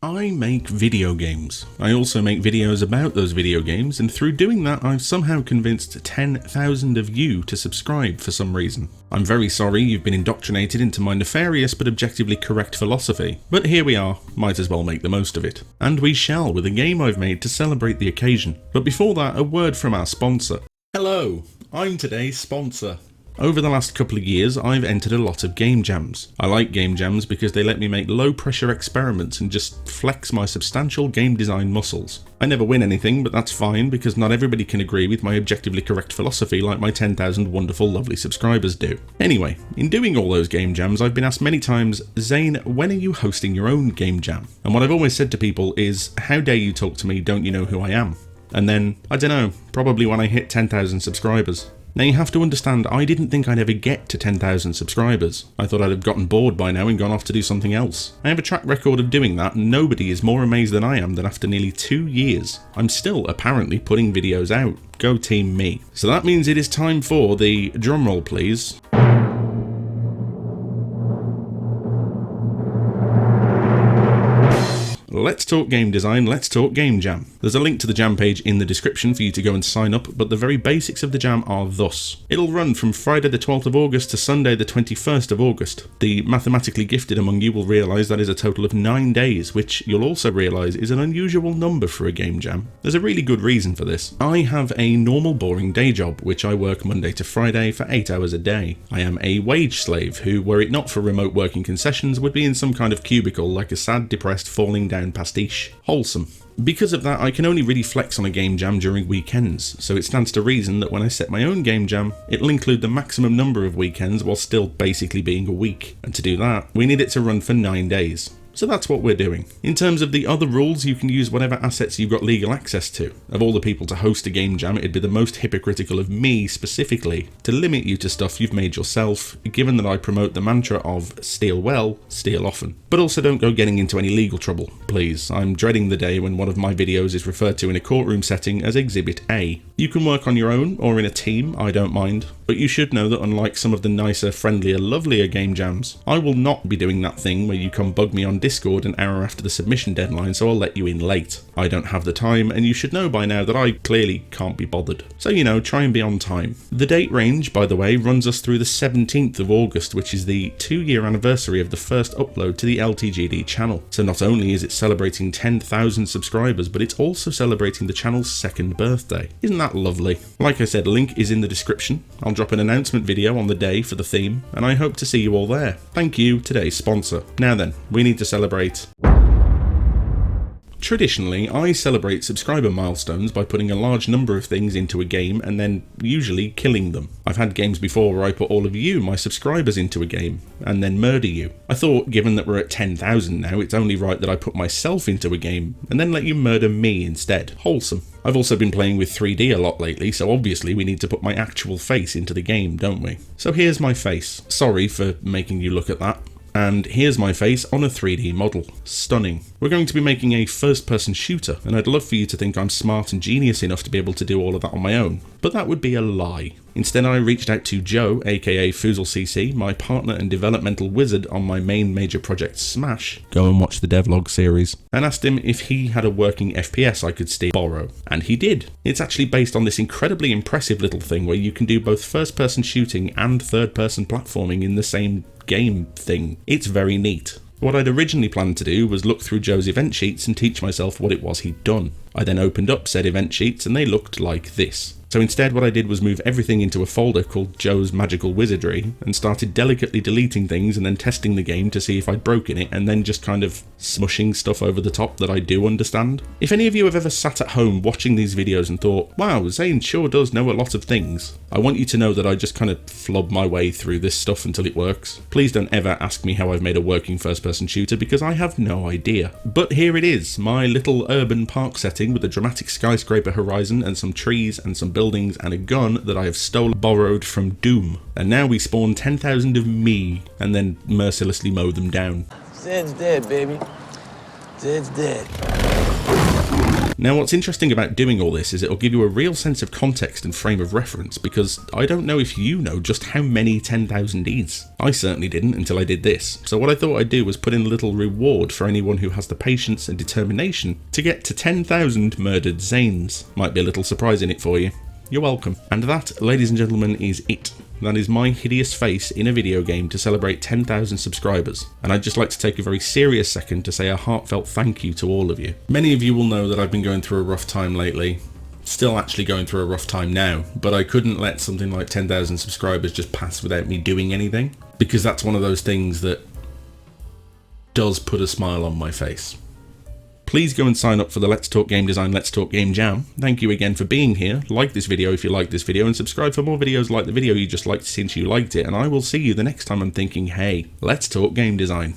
I make video games. I also make videos about those video games, and through doing that I've somehow convinced 10,000 of you to subscribe for some reason. I'm very sorry you've been indoctrinated into my nefarious but objectively correct philosophy, but here we are, might as well make the most of it. And we shall, with a game I've made to celebrate the occasion. But before that, a word from our sponsor. Hello, I'm today's sponsor. Over the last couple of years, I've entered a lot of game jams. I like game jams because they let me make low-pressure experiments and just flex my substantial game design muscles. I never win anything, but that's fine because not everybody can agree with my objectively correct philosophy like my 10,000 wonderful, lovely subscribers do. Anyway, in doing all those game jams, I've been asked many times, Zane, when are you hosting your own game jam? And what I've always said to people is, how dare you talk to me, don't you know who I am? And then, I don't know, probably when I hit 10,000 subscribers. Now you have to understand, I didn't think I'd ever get to 10,000 subscribers. I thought I'd have gotten bored by now and gone off to do something else. I have a track record of doing that, and nobody is more amazed than I am that after nearly 2 years, I'm still apparently putting videos out. Go team me. So that means it is time for the drumroll please. Let's talk game design, let's talk game jam. There's a link to the jam page in the description for you to go and sign up, but the very basics of the jam are thus. It'll run from Friday the 12th of August to Sunday the 21st of August. The mathematically gifted among you will realise that is a total of 9 days, which you'll also realise is an unusual number for a game jam. There's a really good reason for this. I have a normal boring day job, which I work Monday to Friday for 8 hours a day. I am a wage slave who, were it not for remote working concessions, would be in some kind of cubicle like a sad, depressed, falling down pastiche. Wholesome. Because of that, I can only really flex on a game jam during weekends, so it stands to reason that when I set my own game jam, it'll include the maximum number of weekends while still basically being a week. And to do that, we need it to run for 9 days. So that's what we're doing. In terms of the other rules, you can use whatever assets you've got legal access to. Of all the people to host a game jam, it'd be the most hypocritical of me, specifically, to limit you to stuff you've made yourself, given that I promote the mantra of steal well, steal often. But also don't go getting into any legal trouble, please. I'm dreading the day when one of my videos is referred to in a courtroom setting as Exhibit A. You can work on your own, or in a team, I don't mind. But you should know that unlike some of the nicer, friendlier, lovelier game jams, I will not be doing that thing where you come bug me on Discord an hour after the submission deadline, so I'll let you in late. I don't have the time, and you should know by now that I clearly can't be bothered. So try and be on time. The date range, by the way, runs us through the 17th of August, which is the 2-year anniversary of the first upload to the LTGD channel. So not only is it celebrating 10,000 subscribers, but it's also celebrating the channel's 2nd birthday. Isn't that lovely? Like I said, link is in the description. I'll drop an announcement video on the day for the theme, and I hope to see you all there. Thank you, today's sponsor. Now then, we need to celebrate. Traditionally, I celebrate subscriber milestones by putting a large number of things into a game and then usually killing them. I've had games before where I put all of you, my subscribers, into a game and then murder you. I thought, given that we're at 10,000 now, it's only right that I put myself into a game and then let you murder me instead. Wholesome. I've also been playing with 3D a lot lately, so obviously we need to put my actual face into the game, don't we? So here's my face. Sorry for making you look at that. And here's my face on a 3D model. Stunning. We're going to be making a first-person shooter, and I'd love for you to think I'm smart and genius enough to be able to do all of that on my own. But that would be a lie. Instead, I reached out to Joe, aka FoozleCC, my partner and developmental wizard on my main major project Smash. Go and watch the devlog series. And asked him if he had a working FPS I could steal borrow. And he did. It's actually based on this incredibly impressive little thing where you can do both first-person shooting and third-person platforming in the same game thing. It's very neat. What I'd originally planned to do was look through Joe's event sheets and teach myself what it was he'd done. I then opened up said event sheets and they looked like this. So instead what I did was move everything into a folder called Joe's Magical Wizardry and started delicately deleting things and then testing the game to see if I'd broken it and then just kind of smushing stuff over the top that I do understand. If any of you have ever sat at home watching these videos and thought, wow, Zane sure does know a lot of things, I want you to know that I just kind of flub my way through this stuff until it works. Please don't ever ask me how I've made a working first-person shooter because I have no idea. But here it is, my little urban park setting with a dramatic skyscraper horizon and some trees and some buildings and a gun that I have borrowed from Doom. And now we spawn 10,000 of me and then mercilessly mow them down. Zed's dead, baby. Zed's dead. Now what's interesting about doing all this is it'll give you a real sense of context and frame of reference, because I don't know if you know just how many 10,000 is. I certainly didn't until I did this, so what I thought I'd do was put in a little reward for anyone who has the patience and determination to get to 10,000 murdered Zanes. Might be a little surprise in it for you. You're welcome. And that, ladies and gentlemen, is it. That is my hideous face in a video game to celebrate 10,000 subscribers. And I'd just like to take a very serious second to say a heartfelt thank you to all of you. Many of you will know that I've been going through a rough time lately. Still actually going through a rough time now, but I couldn't let something like 10,000 subscribers just pass without me doing anything, because that's one of those things that does put a smile on my face. Please go and sign up for the Let's Talk Game Design, Let's Talk Game Jam. Thank you again for being here. Like this video if you like this video, and subscribe for more videos like the video you just liked since you liked it, and I will see you the next time I'm thinking, hey, let's talk game design.